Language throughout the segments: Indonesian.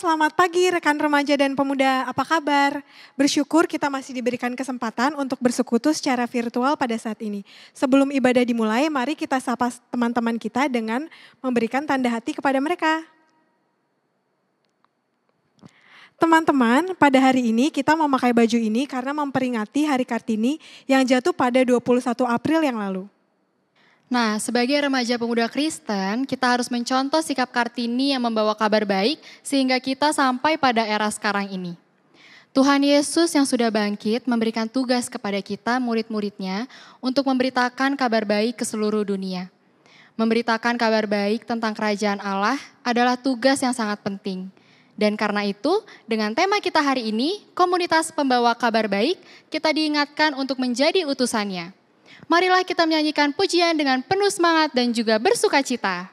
selamat pagi rekan remaja dan pemuda, apa kabar? Bersyukur kita masih diberikan kesempatan untuk bersekutu secara virtual pada saat ini. Sebelum ibadah dimulai, mari kita sapa teman-teman kita dengan memberikan tanda hati kepada mereka. Teman-teman, pada hari ini kita memakai baju ini karena memperingati Hari Kartini yang jatuh pada 21 April yang lalu. Nah, sebagai remaja pemuda Kristen, kita harus mencontoh sikap Kartini yang membawa kabar baik sehingga kita sampai pada era sekarang ini. Tuhan Yesus yang sudah bangkit memberikan tugas kepada kita murid-muridnya untuk memberitakan kabar baik ke seluruh dunia. Memberitakan kabar baik tentang kerajaan Allah adalah tugas yang sangat penting. Dan karena itu, dengan tema kita hari ini, komunitas pembawa kabar baik, kita diingatkan untuk menjadi utusannya. Marilah kita menyanyikan pujian dengan penuh semangat dan juga bersukacita.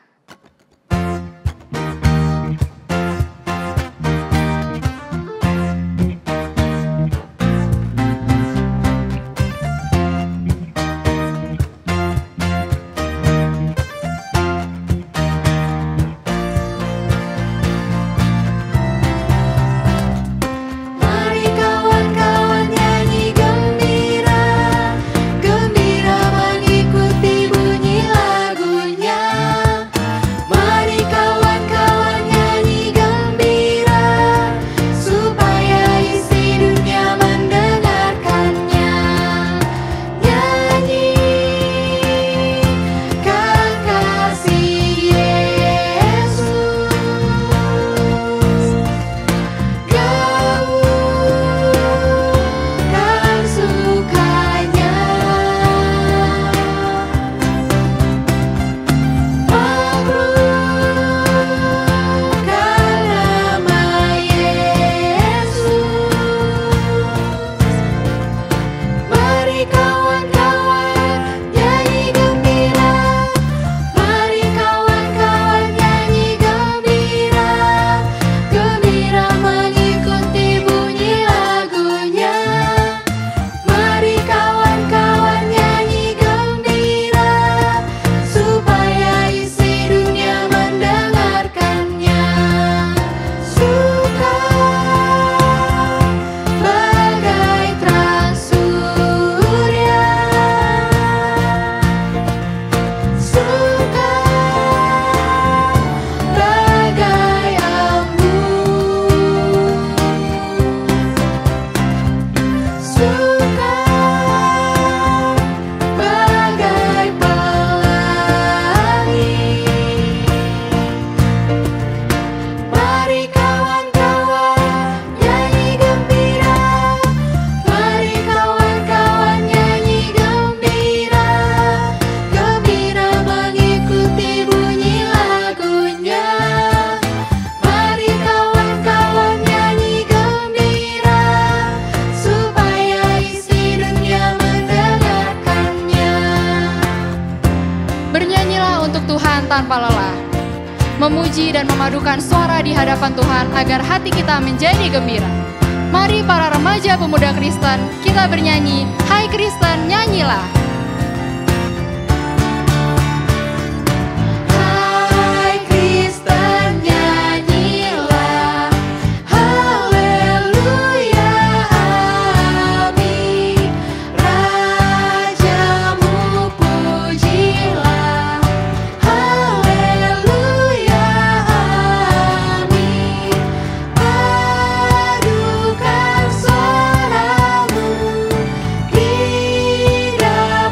Tanpa lelah, memuji dan memadukan suara di hadapan Tuhan agar hati kita menjadi gembira. Mari para remaja pemuda Kristen, kita bernyanyi, Hai Kristen, nyanyilah. Kita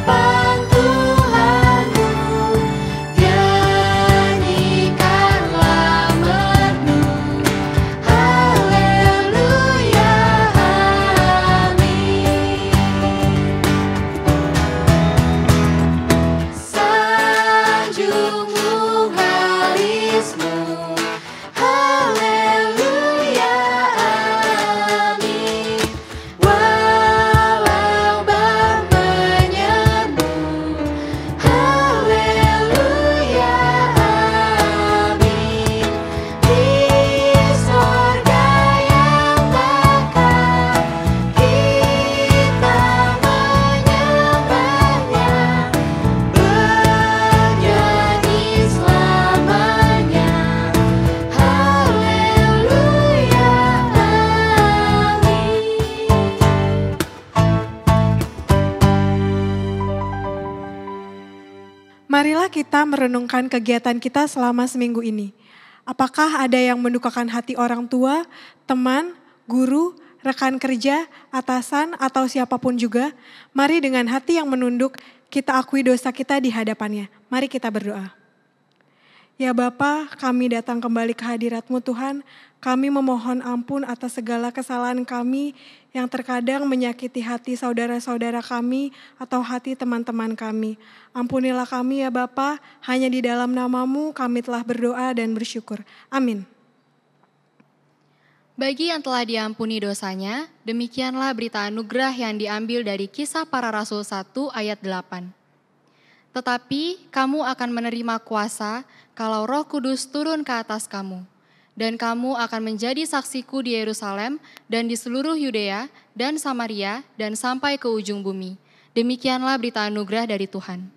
Marilah kita merenungkan kegiatan kita selama seminggu ini. Apakah ada yang mendukakan hati orang tua, teman, guru, rekan kerja, atasan, atau siapapun juga? Mari dengan hati yang menunduk, kita akui dosa kita di hadapannya. Mari kita berdoa. Ya Bapa, kami datang kembali ke hadirat-Mu Tuhan. Kami memohon ampun atas segala kesalahan kami yang terkadang menyakiti hati saudara-saudara kami atau hati teman-teman kami. Ampunilah kami ya Bapa, hanya di dalam nama-Mu kami telah berdoa dan bersyukur. Amin. Bagi yang telah diampuni dosanya, demikianlah berita anugerah yang diambil dari Kisah Para Rasul 1 ayat 8. Tetapi kamu akan menerima kuasa kalau Roh Kudus turun ke atas kamu. Dan kamu akan menjadi saksiku di Yerusalem dan di seluruh Yudea dan Samaria dan sampai ke ujung bumi. Demikianlah berita anugerah dari Tuhan.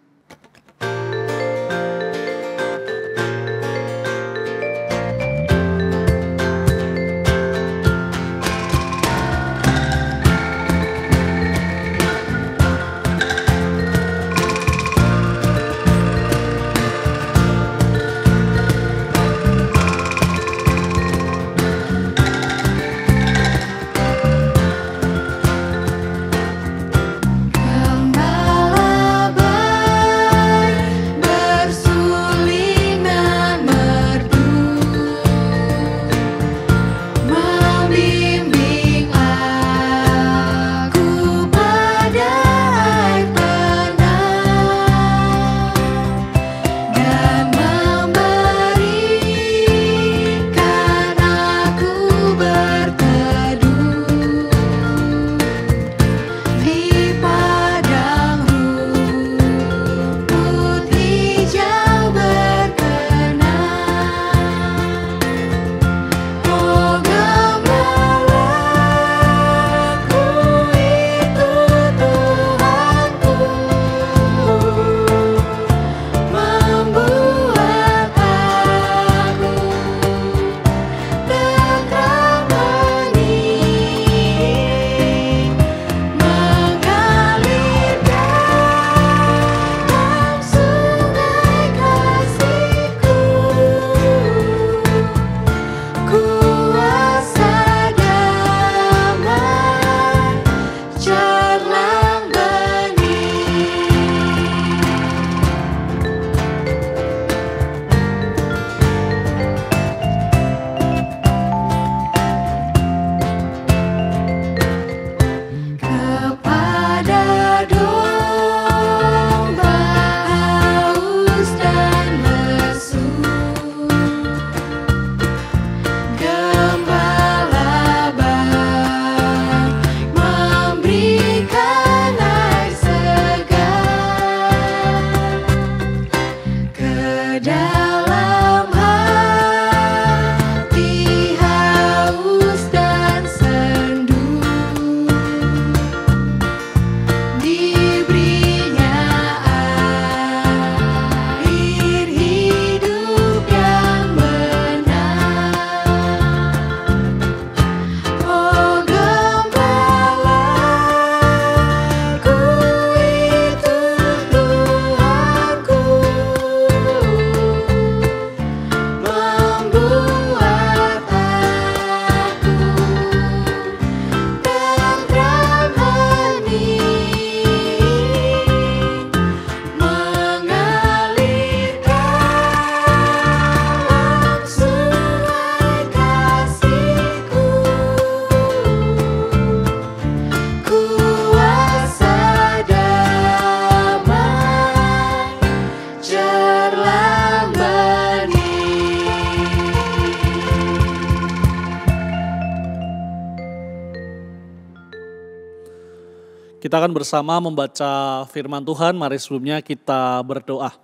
Kita akan bersama membaca firman Tuhan, mari sebelumnya kita berdoa.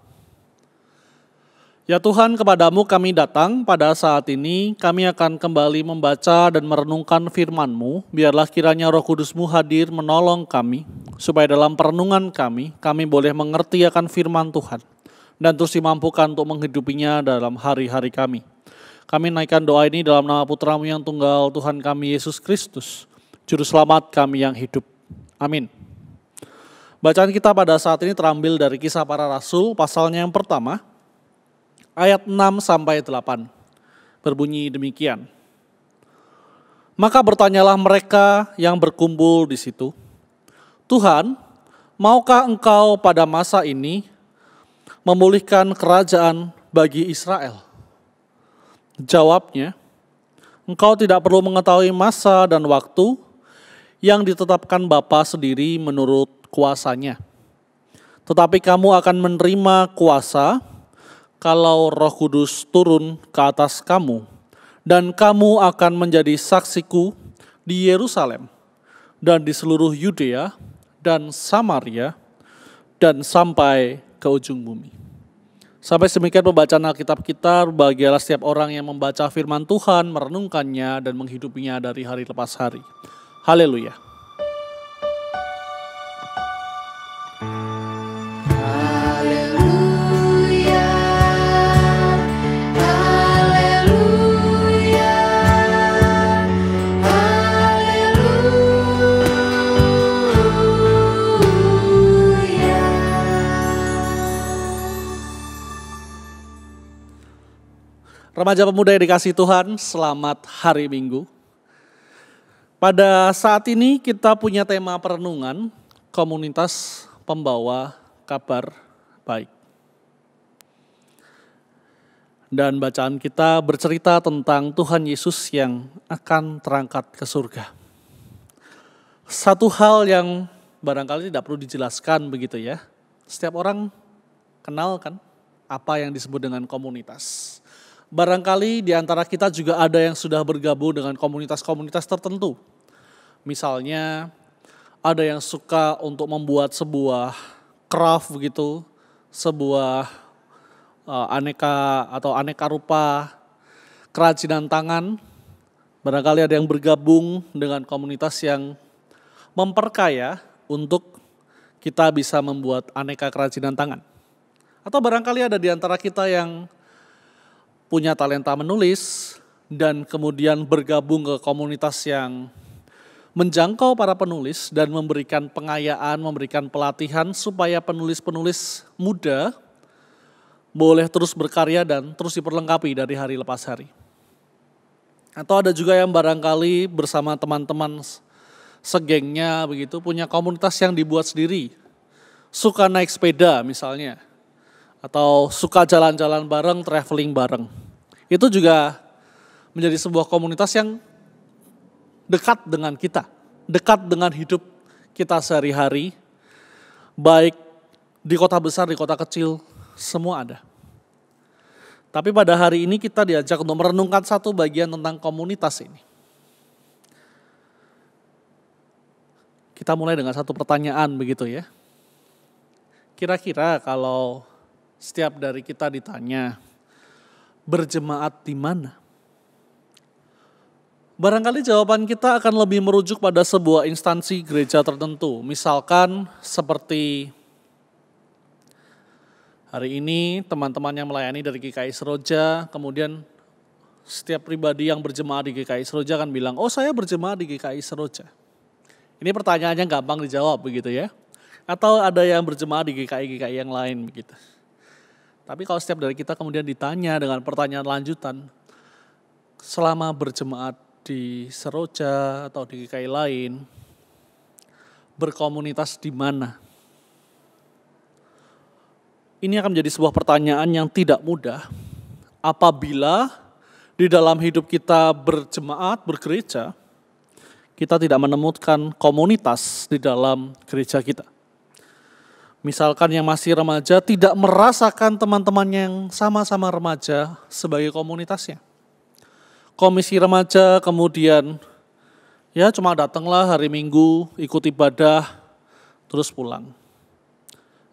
Ya Tuhan, kepadamu kami datang pada saat ini, kami akan kembali membaca dan merenungkan firman-Mu, biarlah kiranya Roh Kudus-Mu hadir menolong kami, supaya dalam perenungan kami boleh mengerti akan firman Tuhan, dan terus dimampukan untuk menghidupinya dalam hari-hari kami. Kami naikkan doa ini dalam nama Putra-Mu yang tunggal, Tuhan kami Yesus Kristus, Juru Selamat kami yang hidup. Amin. Bacaan kita pada saat ini terambil dari Kisah Para Rasul, pasalnya yang pertama, ayat 6 sampai 8. Berbunyi demikian. Maka bertanyalah mereka yang berkumpul di situ, Tuhan, maukah Engkau pada masa ini memulihkan kerajaan bagi Israel? Jawabnya, Engkau tidak perlu mengetahui masa dan waktu yang ditetapkan Bapa sendiri menurut kuasanya. Tetapi kamu akan menerima kuasa kalau Roh Kudus turun ke atas kamu, dan kamu akan menjadi saksiku di Yerusalem dan di seluruh Yudea dan Samaria dan sampai ke ujung bumi. Sampai demikian pembacaan Alkitab kita. Berbahagialah setiap orang yang membaca firman Tuhan, merenungkannya dan menghidupinya dari hari lepas hari. Haleluya. Remaja pemuda yang dikasihi Tuhan, selamat hari Minggu. Pada saat ini kita punya tema perenungan, komunitas pembawa kabar baik. Dan bacaan kita bercerita tentang Tuhan Yesus yang akan terangkat ke surga. Satu hal yang barangkali tidak perlu dijelaskan begitu ya. Setiap orang kenal kan apa yang disebut dengan komunitas. Barangkali di antara kita juga ada yang sudah bergabung dengan komunitas-komunitas tertentu. Misalnya ada yang suka untuk membuat sebuah craft begitu, sebuah aneka rupa kerajinan tangan. Barangkali ada yang bergabung dengan komunitas yang memperkaya untuk kita bisa membuat aneka kerajinan tangan. Atau barangkali ada di antara kita yang punya talenta menulis dan kemudian bergabung ke komunitas yang menjangkau para penulis dan memberikan pengayaan, memberikan pelatihan supaya penulis-penulis muda boleh terus berkarya dan terus diperlengkapi dari hari lepas hari. Atau ada juga yang barangkali bersama teman-teman segengnya begitu punya komunitas yang dibuat sendiri. Suka naik sepeda misalnya, atau suka jalan-jalan bareng, traveling bareng. Itu juga menjadi sebuah komunitas yang dekat dengan kita, dekat dengan hidup kita sehari-hari, baik di kota besar, di kota kecil, semua ada. Tapi pada hari ini kita diajak untuk merenungkan satu bagian tentang komunitas ini. Kita mulai dengan satu pertanyaan begitu ya. Kira-kira kalau setiap dari kita ditanya, berjemaat di mana? Barangkali jawaban kita akan lebih merujuk pada sebuah instansi gereja tertentu. Misalkan seperti hari ini teman-teman yang melayani dari GKI Seroja, kemudian setiap pribadi yang berjemaat di GKI Seroja kan bilang, oh saya berjemaat di GKI Seroja. Ini pertanyaannya gampang dijawab begitu ya. Atau ada yang berjemaat di GKI-GKI yang lain begitu. Tapi kalau setiap dari kita kemudian ditanya dengan pertanyaan lanjutan, selama berjemaat di Seroja atau di GKI lain, berkomunitas di mana? Ini akan menjadi sebuah pertanyaan yang tidak mudah apabila di dalam hidup kita berjemaat, bergereja, kita tidak menemukan komunitas di dalam gereja kita. Misalkan yang masih remaja tidak merasakan teman-teman yang sama-sama remaja sebagai komunitasnya. Komisi remaja kemudian ya cuma datanglah hari Minggu, ikut ibadah, terus pulang.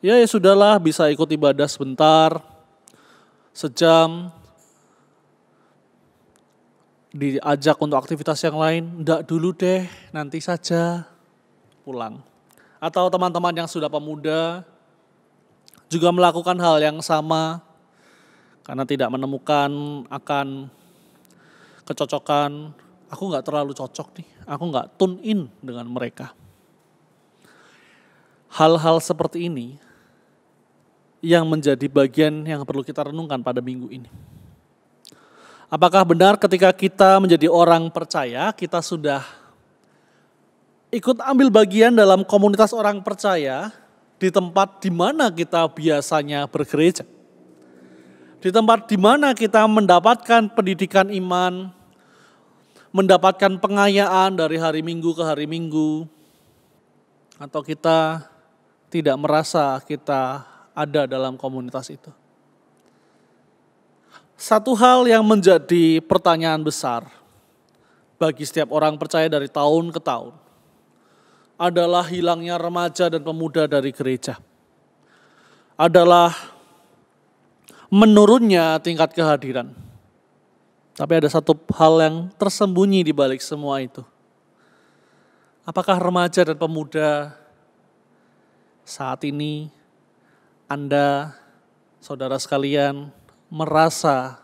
Ya sudahlah bisa ikut ibadah sebentar, sejam, diajak untuk aktivitas yang lain, enggak dulu deh, nanti saja, pulang. Atau teman-teman yang sudah pemuda juga melakukan hal yang sama karena tidak menemukan akan kecocokan. Aku nggak terlalu cocok nih, aku nggak tune in dengan mereka. hal-hal seperti ini yang menjadi bagian yang perlu kita renungkan pada minggu ini. Apakah benar ketika kita menjadi orang percaya, kita sudah ikut ambil bagian dalam komunitas orang percaya di tempat di mana kita biasanya bergereja? Di tempat di mana kita mendapatkan pendidikan iman, mendapatkan pengayaan dari hari Minggu ke hari Minggu, atau kita tidak merasa kita ada dalam komunitas itu? Satu hal yang menjadi pertanyaan besar bagi setiap orang percaya dari tahun ke tahun adalah hilangnya remaja dan pemuda dari gereja. Adalah menurunnya tingkat kehadiran. Tapi ada satu hal yang tersembunyi di balik semua itu. Apakah remaja dan pemuda saat ini Anda, saudara sekalian, merasa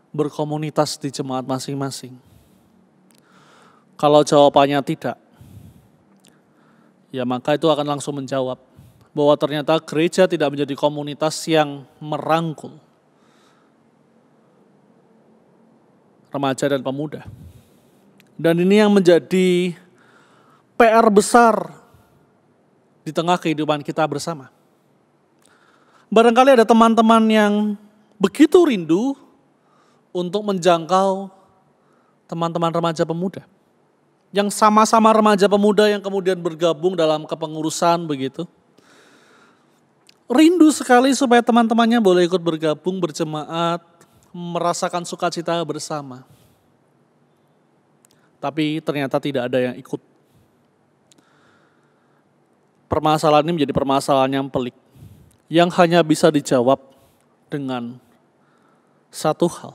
berkomunitas di jemaat masing-masing? Kalau jawabannya tidak, ya maka itu akan langsung menjawab bahwa ternyata gereja tidak menjadi komunitas yang merangkul remaja dan pemuda. Dan ini yang menjadi PR besar di tengah kehidupan kita bersama. Barangkali ada teman-teman yang begitu rindu untuk menjangkau teman-teman remaja pemuda. Yang sama-sama remaja pemuda yang kemudian bergabung dalam kepengurusan begitu. Rindu sekali supaya teman-temannya boleh ikut bergabung berjemaat, merasakan sukacita bersama. Tapi ternyata tidak ada yang ikut. Permasalahan ini menjadi permasalahan yang pelik, yang hanya bisa dijawab dengan satu hal.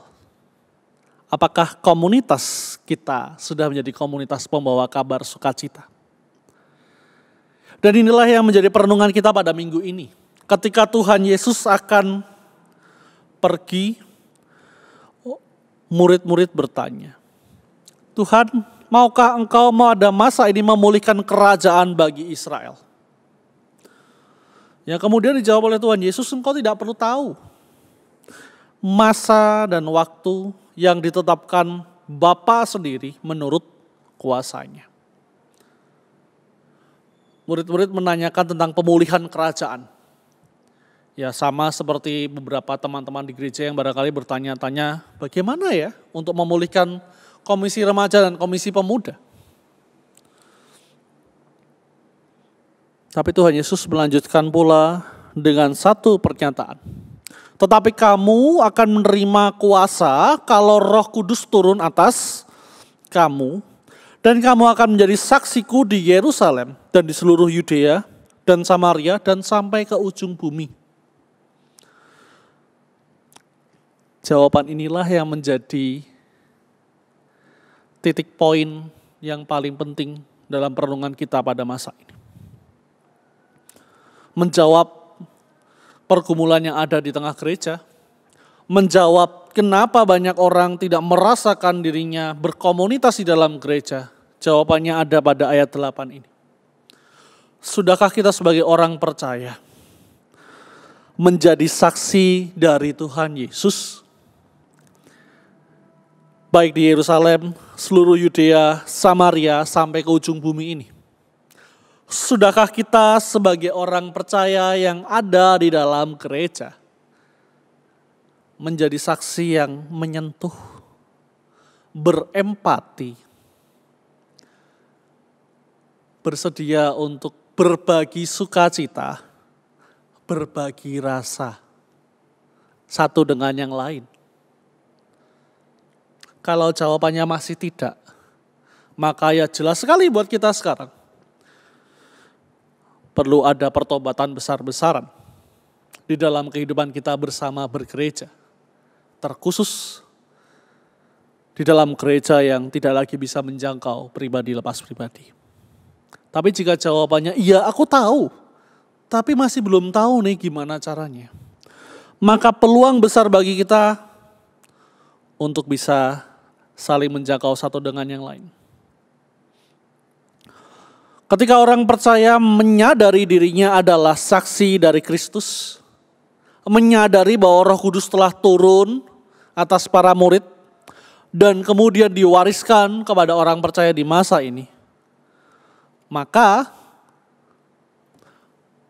Apakah komunitas kita sudah menjadi komunitas pembawa kabar sukacita? Dan inilah yang menjadi perenungan kita pada minggu ini. Ketika Tuhan Yesus akan pergi, murid-murid bertanya, Tuhan, maukah engkau pada masa ini memulihkan kerajaan bagi Israel? Yang kemudian dijawab oleh Tuhan Yesus, engkau tidak perlu tahu masa dan waktu yang ditetapkan Bapa sendiri menurut kuasanya. Murid-murid menanyakan tentang pemulihan kerajaan. Ya sama seperti beberapa teman-teman di gereja yang barangkali bertanya-tanya, bagaimana ya untuk memulihkan komisi remaja dan komisi pemuda? Tapi Tuhan Yesus melanjutkan pula dengan satu pernyataan. Tetapi kamu akan menerima kuasa kalau Roh Kudus turun atas kamu. Dan kamu akan menjadi saksiku di Yerusalem dan di seluruh Yudea dan Samaria dan sampai ke ujung bumi. Jawaban inilah yang menjadi titik poin yang paling penting dalam perenungan kita pada masa ini. Menjawab pergumulan yang ada di tengah gereja, menjawab kenapa banyak orang tidak merasakan dirinya berkomunitas di dalam gereja. Jawabannya ada pada ayat 8 ini. Sudahkah kita sebagai orang percaya menjadi saksi dari Tuhan Yesus? Baik di Yerusalem, seluruh Yudea, Samaria, sampai ke ujung bumi ini. Sudahkah kita sebagai orang percaya yang ada di dalam gereja menjadi saksi yang menyentuh, berempati, bersedia untuk berbagi sukacita, berbagi rasa satu dengan yang lain? Kalau jawabannya masih tidak, maka ya jelas sekali buat kita sekarang. Perlu ada pertobatan besar-besaran di dalam kehidupan kita bersama bergereja. Terkhusus di dalam gereja yang tidak lagi bisa menjangkau pribadi lepas pribadi. Tapi jika jawabannya, iya aku tahu, tapi masih belum tahu nih gimana caranya. Maka peluang besar bagi kita untuk bisa saling menjangkau satu dengan yang lain. Ketika orang percaya menyadari dirinya adalah saksi dari Kristus, menyadari bahwa Roh Kudus telah turun atas para murid dan kemudian diwariskan kepada orang percaya di masa ini, maka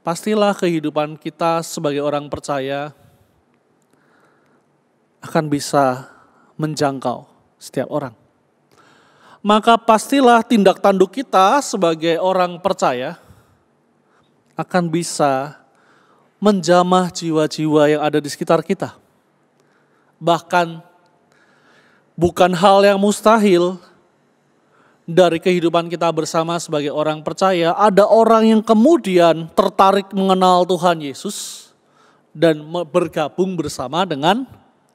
pastilah kehidupan kita sebagai orang percaya akan bisa menjangkau setiap orang. Maka pastilah tindak tanduk kita sebagai orang percaya akan bisa menjamah jiwa-jiwa yang ada di sekitar kita. Bahkan bukan hal yang mustahil dari kehidupan kita bersama sebagai orang percaya, ada orang yang kemudian tertarik mengenal Tuhan Yesus dan bergabung bersama dengan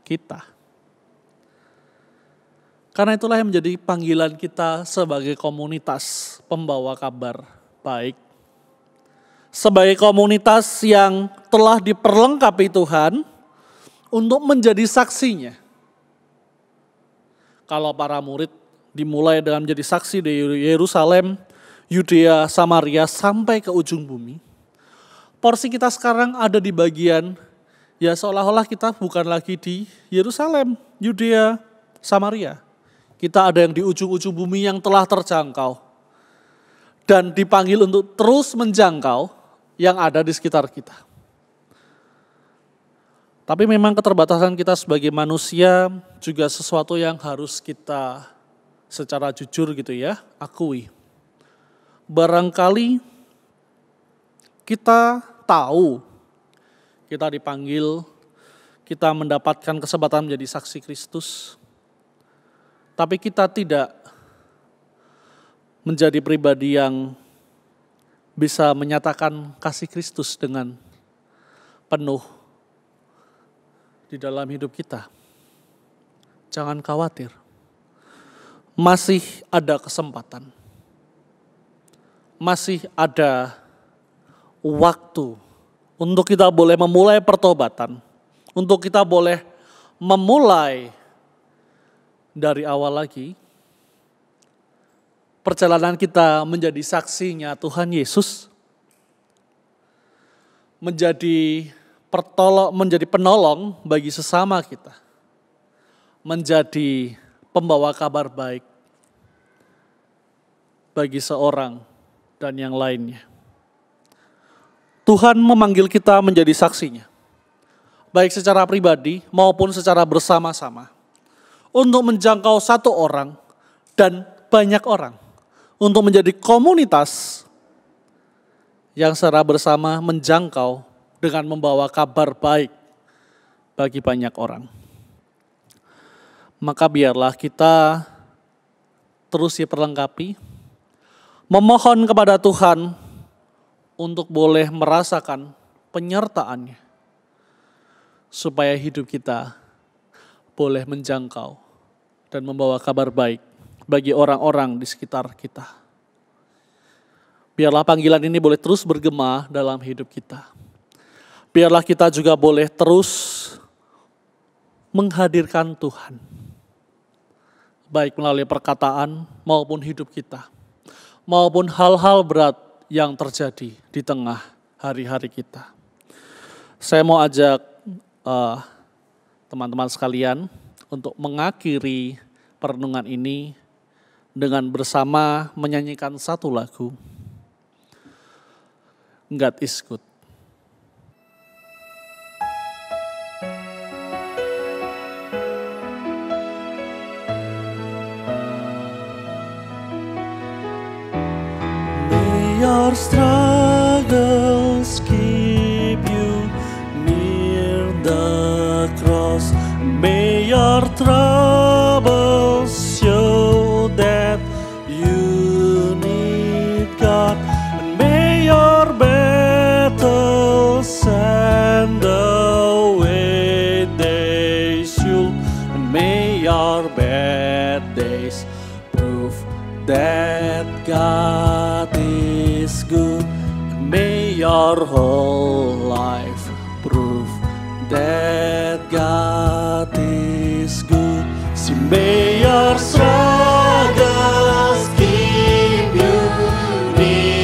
kita. Karena itulah yang menjadi panggilan kita sebagai komunitas pembawa kabar baik. Sebagai komunitas yang telah diperlengkapi Tuhan untuk menjadi saksinya. Kalau para murid dimulai dengan menjadi saksi di Yerusalem, Yudea, Samaria sampai ke ujung bumi. Porsi kita sekarang ada di bagian, ya seolah-olah kita bukan lagi di Yerusalem, Yudea, Samaria. Kita ada yang di ujung-ujung bumi yang telah terjangkau. Dan dipanggil untuk terus menjangkau yang ada di sekitar kita. Tapi memang keterbatasan kita sebagai manusia juga sesuatu yang harus kita secara jujur gitu ya, akui. Barangkali kita tahu, kita dipanggil, kita mendapatkan kesempatan menjadi saksi Kristus. Tapi kita tidak menjadi pribadi yang bisa menyatakan kasih Kristus dengan penuh di dalam hidup kita. Jangan khawatir. Masih ada kesempatan. Masih ada waktu untuk kita boleh memulai pertobatan. Untuk kita boleh memulai dari awal lagi. Perjalanan kita menjadi saksinya Tuhan Yesus. Menjadi penolong bagi sesama kita. Menjadi pembawa kabar baik bagi seorang dan yang lainnya. Tuhan memanggil kita menjadi saksinya. Baik secara pribadi maupun secara bersama-sama. Untuk menjangkau satu orang dan banyak orang. Untuk menjadi komunitas yang secara bersama menjangkau dengan membawa kabar baik bagi banyak orang. Maka biarlah kita terus diperlengkapi, memohon kepada Tuhan untuk boleh merasakan penyertaan-Nya, supaya hidup kita boleh menjangkau dan membawa kabar baik bagi orang-orang di sekitar kita. Biarlah panggilan ini boleh terus bergema dalam hidup kita. Biarlah kita juga boleh terus menghadirkan Tuhan. Baik melalui perkataan maupun hidup kita. Maupun hal-hal berat yang terjadi di tengah hari-hari kita. Saya mau ajak teman-teman sekalian untuk mengakhiri perenungan ini dengan bersama menyanyikan satu lagu. God is good. May your struggles keep you near the cross. May your troubles show that you need God. And may your battles end the way they should. And may your bad days prove that God is good. And may your whole life prove that God is good. See, may your struggles keep you near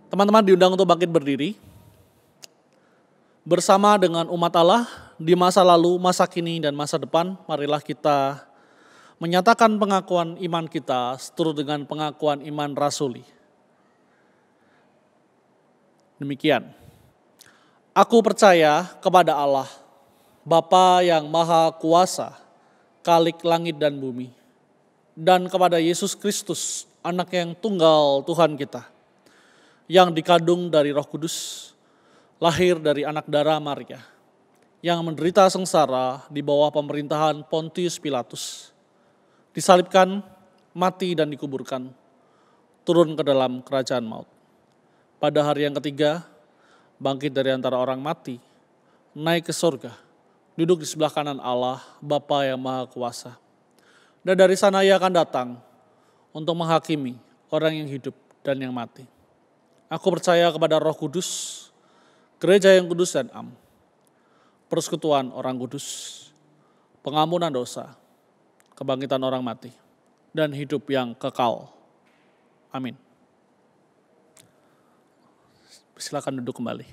Teman-teman diundang untuk bangkit berdiri. Bersama dengan umat Allah di masa lalu, masa kini, dan masa depan, marilah kita menyatakan pengakuan iman kita seturut dengan pengakuan iman rasuli. Demikian. Aku percaya kepada Allah, Bapa yang Maha Kuasa, Khalik langit dan bumi, dan kepada Yesus Kristus, Anak yang tunggal Tuhan kita, yang dikandung dari Roh Kudus, lahir dari anak darah Maria, yang menderita sengsara di bawah pemerintahan Pontius Pilatus, disalibkan, mati dan dikuburkan, turun ke dalam kerajaan maut. Pada hari yang ketiga, bangkit dari antara orang mati, naik ke surga, duduk di sebelah kanan Allah, Bapa yang Maha Kuasa. Dan dari sana ia akan datang untuk menghakimi orang yang hidup dan yang mati. Aku percaya kepada Roh Kudus, Gereja yang kudus dan am, persekutuan orang kudus, pengampunan dosa, kebangkitan orang mati, dan hidup yang kekal. Amin. Silakan duduk kembali.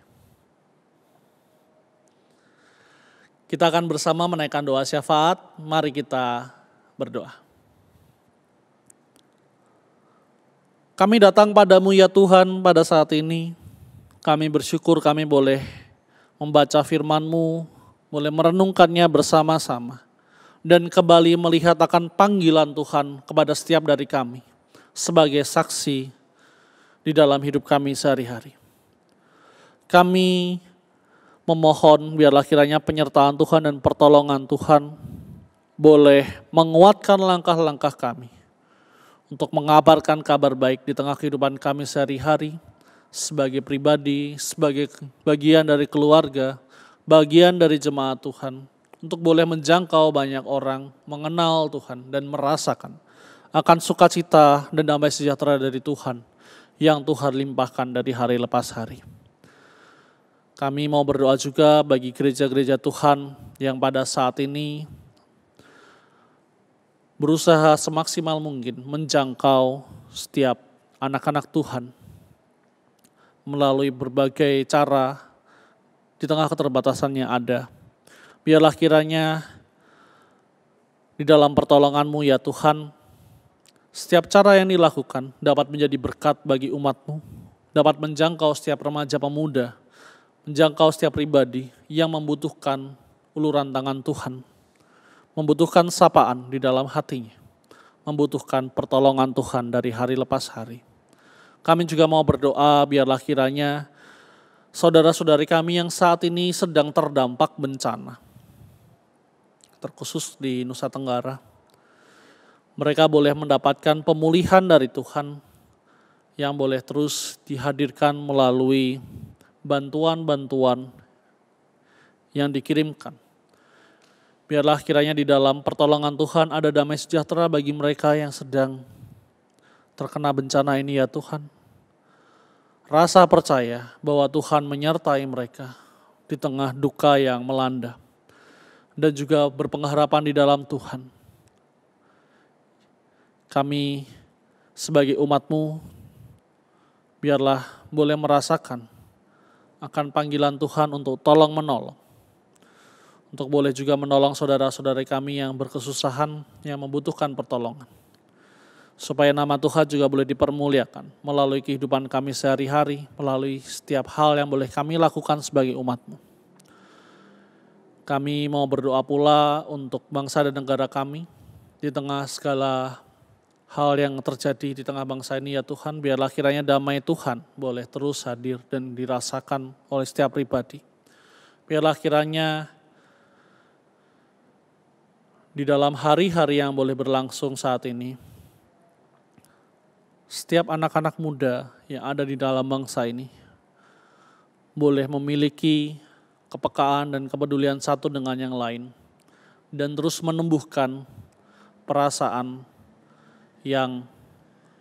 Kita akan bersama menaikkan doa syafaat. Mari kita berdoa. Kami datang padamu ya Tuhan pada saat ini. Kami bersyukur kami boleh membaca firman-Mu, boleh merenungkannya bersama-sama, dan kembali melihat akan panggilan Tuhan kepada setiap dari kami sebagai saksi di dalam hidup kami sehari-hari. Kami memohon biarlah kiranya penyertaan Tuhan dan pertolongan Tuhan boleh menguatkan langkah-langkah kami untuk mengabarkan kabar baik di tengah kehidupan kami sehari-hari, sebagai pribadi, sebagai bagian dari keluarga, bagian dari jemaat Tuhan, untuk boleh menjangkau banyak orang, mengenal Tuhan dan merasakan akan sukacita dan damai sejahtera dari Tuhan yang Tuhan limpahkan dari hari lepas hari. Kami mau berdoa juga bagi gereja-gereja Tuhan yang pada saat ini berusaha semaksimal mungkin menjangkau setiap anak-anak Tuhan melalui berbagai cara di tengah keterbatasan yang ada. Biarlah kiranya di dalam pertolongan-Mu ya Tuhan, setiap cara yang dilakukan dapat menjadi berkat bagi umat-Mu, dapat menjangkau setiap remaja pemuda, menjangkau setiap pribadi yang membutuhkan uluran tangan Tuhan, membutuhkan sapaan di dalam hatinya, membutuhkan pertolongan Tuhan dari hari lepas hari. Kami juga mau berdoa biarlah kiranya saudara-saudari kami yang saat ini sedang terdampak bencana, terkhusus di Nusa Tenggara, mereka boleh mendapatkan pemulihan dari Tuhan yang boleh terus dihadirkan melalui bantuan-bantuan yang dikirimkan. Biarlah kiranya di dalam pertolongan Tuhan ada damai sejahtera bagi mereka yang sedang terkena bencana ini ya Tuhan. Rasa percaya bahwa Tuhan menyertai mereka di tengah duka yang melanda. Dan juga berpengharapan di dalam Tuhan. Kami sebagai umat-Mu biarlah boleh merasakan akan panggilan Tuhan untuk tolong menolong. Untuk boleh juga menolong saudara-saudari kami yang berkesusahan, yang membutuhkan pertolongan. Supaya nama Tuhan juga boleh dipermuliakan melalui kehidupan kami sehari-hari, melalui setiap hal yang boleh kami lakukan sebagai umat-Mu. Kami mau berdoa pula untuk bangsa dan negara kami, di tengah segala hal yang terjadi di tengah bangsa ini ya Tuhan, biarlah kiranya damai Tuhan boleh terus hadir dan dirasakan oleh setiap pribadi. Biarlah kiranya di dalam hari-hari yang boleh berlangsung saat ini, setiap anak-anak muda yang ada di dalam bangsa ini boleh memiliki kepekaan dan kepedulian satu dengan yang lain dan terus menumbuhkan perasaan yang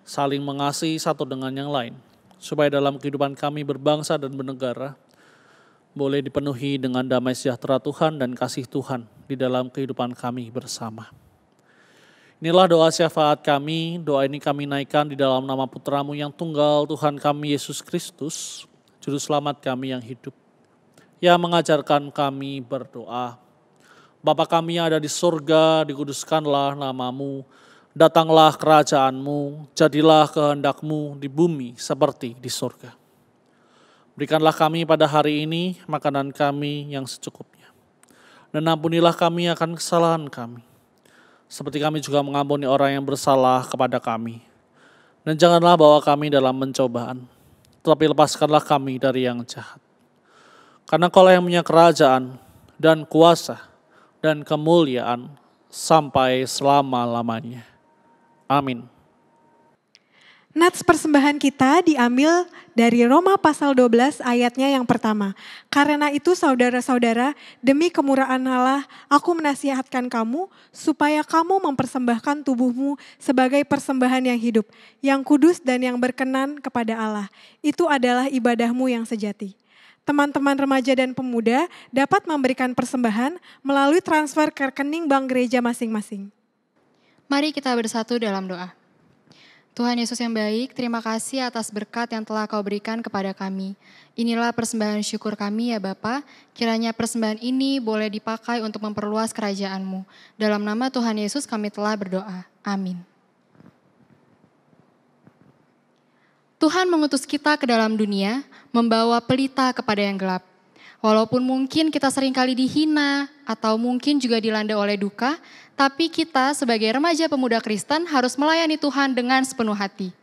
saling mengasihi satu dengan yang lain, supaya dalam kehidupan kami berbangsa dan bernegara boleh dipenuhi dengan damai sejahtera Tuhan dan kasih Tuhan di dalam kehidupan kami bersama. Inilah doa syafaat kami, doa ini kami naikkan di dalam nama Putra-Mu yang tunggal, Tuhan kami Yesus Kristus, Juru Selamat kami yang hidup, yang mengajarkan kami berdoa. Bapa kami yang ada di surga, dikuduskanlah nama-Mu, datanglah kerajaan-Mu, jadilah kehendak-Mu di bumi seperti di surga. Berikanlah kami pada hari ini makanan kami yang secukupnya, dan ampunilah kami akan kesalahan kami, seperti kami juga mengampuni orang yang bersalah kepada kami. Dan janganlah bawa kami dalam pencobaan, tetapi lepaskanlah kami dari yang jahat. Karena Kaulah yang punya kerajaan dan kuasa dan kemuliaan sampai selama-lamanya. Amin. Nats persembahan kita diambil dari Roma pasal 12 ayatnya yang pertama. Karena itu saudara-saudara, demi kemurahan Allah, aku menasihatkan kamu supaya kamu mempersembahkan tubuhmu sebagai persembahan yang hidup, yang kudus dan yang berkenan kepada Allah. Itu adalah ibadahmu yang sejati. Teman-teman remaja dan pemuda dapat memberikan persembahan melalui transfer ke rekening bank gereja masing-masing. Mari kita bersatu dalam doa. Tuhan Yesus yang baik, terima kasih atas berkat yang telah Kau berikan kepada kami. Inilah persembahan syukur kami ya Bapa. Kiranya persembahan ini boleh dipakai untuk memperluas kerajaan-Mu. Dalam nama Tuhan Yesus kami telah berdoa. Amin. Tuhan mengutus kita ke dalam dunia, membawa pelita kepada yang gelap. Walaupun mungkin kita seringkali dihina atau mungkin juga dilanda oleh duka, tapi kita sebagai remaja pemuda Kristen harus melayani Tuhan dengan sepenuh hati.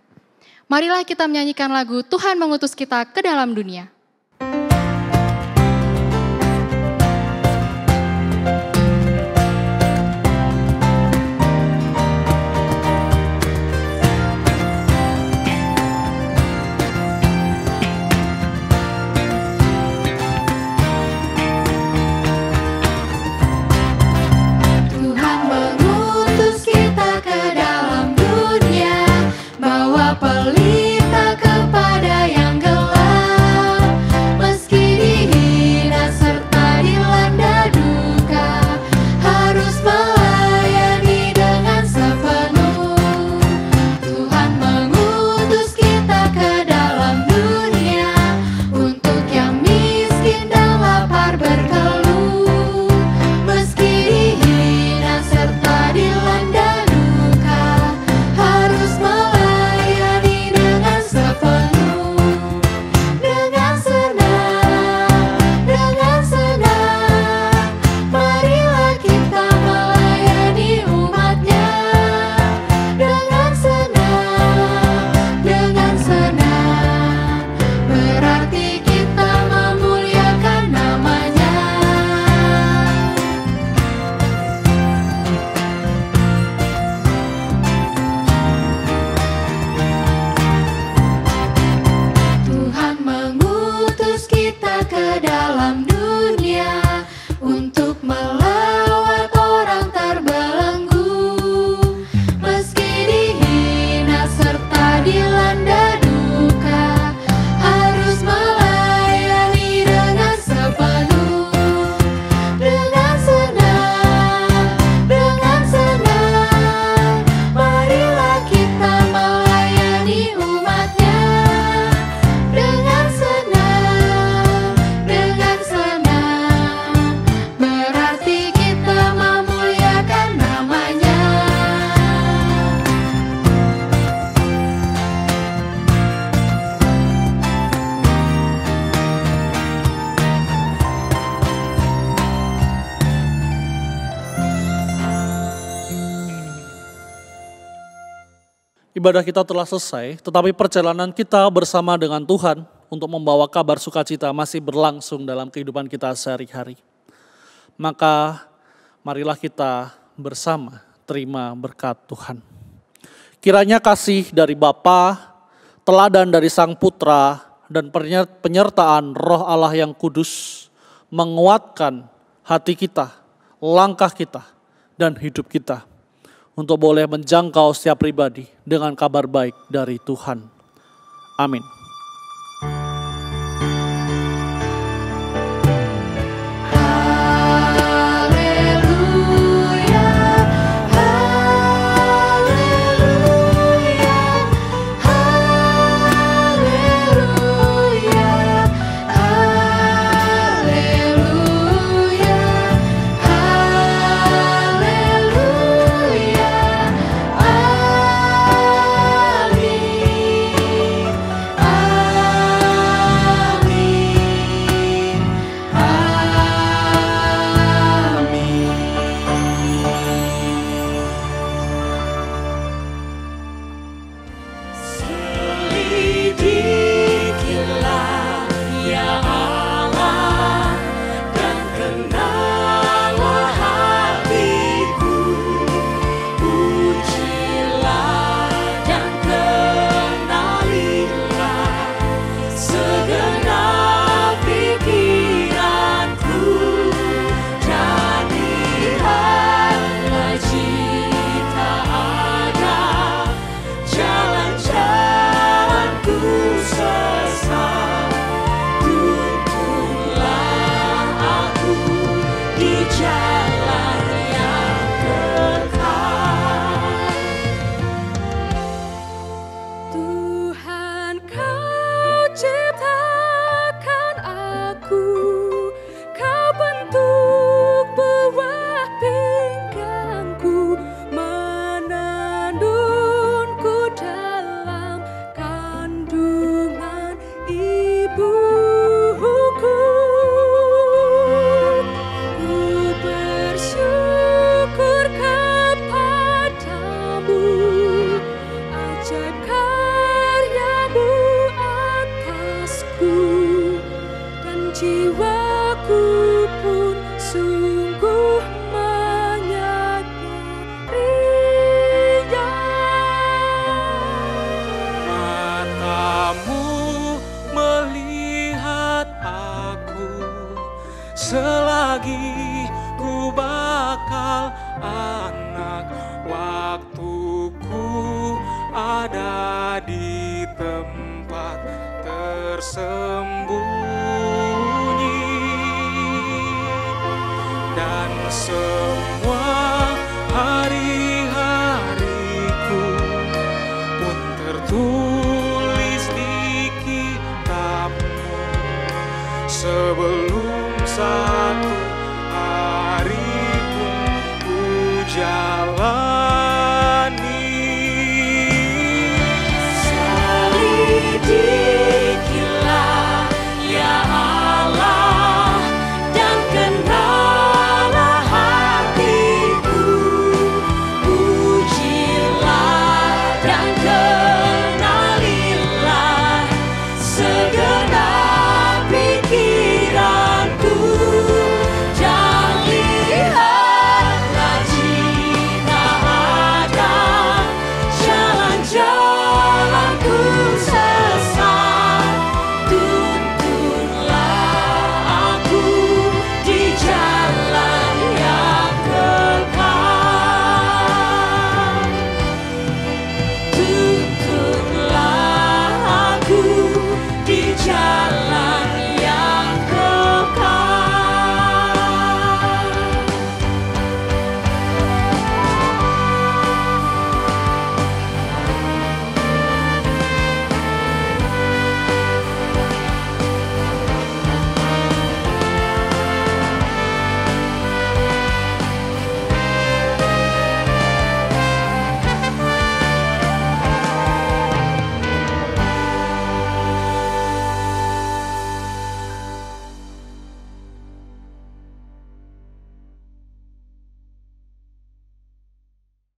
Marilah kita menyanyikan lagu Tuhan mengutus kita ke dalam dunia. Pelita kepada yang gelap, meski dihina serta dilanda duka, harus melayani dengan sepenuh. Tuhan mengutus kita ke dalam dunia, untuk yang miskin dan lapar berkeluh, meski dihina serta dilanda duka, harus melayani Ibadah kita telah selesai, tetapi perjalanan kita bersama dengan Tuhan untuk membawa kabar sukacita masih berlangsung dalam kehidupan kita sehari-hari. Maka marilah kita bersama terima berkat Tuhan. Kiranya kasih dari Bapa, teladan dari Sang Putra, dan penyertaan Roh Allah yang kudus menguatkan hati kita, langkah kita, dan hidup kita untuk boleh menjangkau setiap pribadi dengan kabar baik dari Tuhan. Amin. Haleluya, haleluya. jalan yang kekal. Tuhan, Kau ciptakan aku, Kau bentuk buah pinggangku, menandungku dalam kandungan ibuku. Ku bersyukur kepadamu, ajaib karyamu atasku, dan jiwaku pun sungguh menyadarinya. Matamu melihat aku, selagi ku bakal anak, waktuku ada di tempat tersembunyi, dan semua